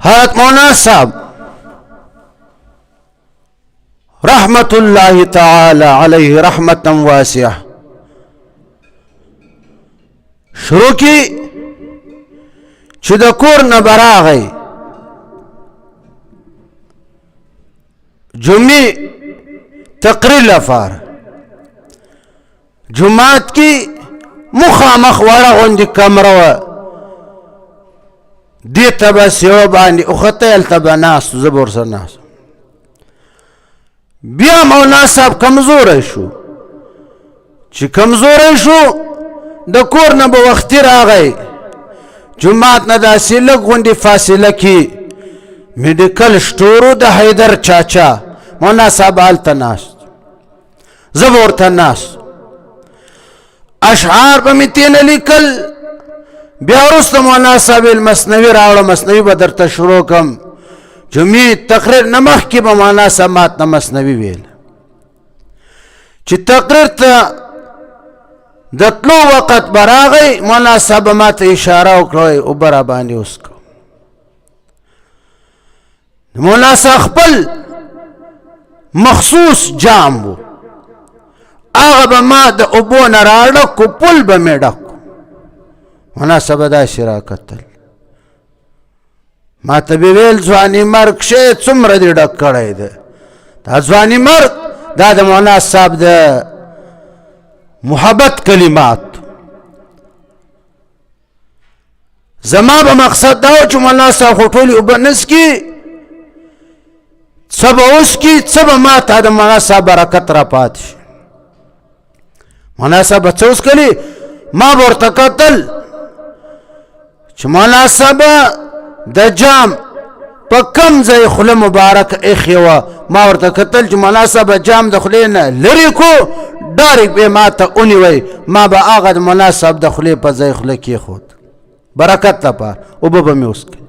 حضرت مولانا صاحب رحمت اللہ تعالی علیہ رحمتا واسعہ شروع کی چې د کور نه براغی جمعې تقریر لپاره جماعت کی مخامخ وړه غوندې کمره وه دې ته بس یوه باندې اوختی هلته به ناست زه به ورسره ناست بیا مولانا صاحب کمزوری شو چې کمزوری شو د کور نه به وختي راغی جماعت نه داسې لږ غوندې فاصله کې میډیکل سټور د حیدر چاچا مولانا صاحب هلته ناست زه به ورته ناست اشعار به مې تېنه لیکل بیا وروسته مولانا صاحب المثنوي راوړه مثنوي به درته شروع کړم جمعې تقریر نه مخکې به مولانا صاحب ماته مثنوي ویل چې تقریر ته د تلو وخت به راغی مولانا صاحب به ماته اشاره وکړه اوبه را باندې وڅښه مولانا صاحب خپل مخصوص جام و هغه به ما د اوبو نه راډکو پل به مې ډکو مولانا صاحب داسې راکتل ما ته به ویل ځواني مرګ شی څومره دې ډک کړی دی دا ځواني مرګ دا د مولانا صاحب د محبت کلمات زما به مقصد دا و چې مولانا صاحب خو ټولې اوبه نه څکي څه به وڅکي څه به ما ته د مولانا صاحب برکت را پاتې شي مولانا صاحب به څه وڅکلي ما به ورته کتل چې مولانا صاحب د جام په کم ځای خوله مبارک ایښې وه ما ورته کتل چې مولانا صاحب جام د خولې نه لرې کو ډایرکټ به ما ته ونیوی ما به هغه د مولانا صاحب د خولې په ځای خوله کېښود برکت لپاره اوبه به مې وڅکلې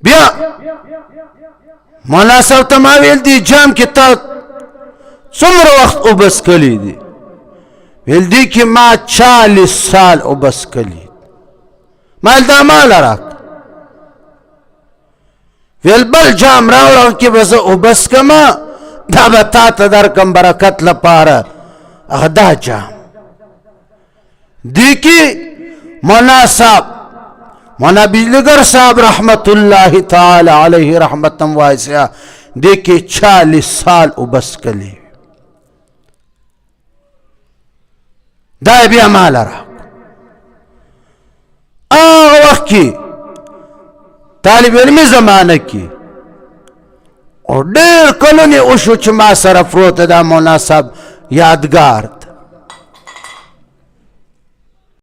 بیا مولانا صاحب ته ما ویل دي جام کې تا څومره وخت اوبه څکلي دي ویل دي کې ما 40 سال اوبه څکلي ما دا مال راک ویل بل جام راوړه کې به زه اوبه څکمه دا به تا ته درکم برکت لپاره هغه دا جام دې کې مولانا صاحب مولانا بجلیگر صاحب رحمت اللہ تعالی علیہ رحمتا واسعہ دې کې 40 سال اوبه څکلي دا بیا مال راک هغه وخت کې طالب علمي زمانه کې او ډېر کلونه وشو چې ما سره پروت دا مولانا صاحب یادګار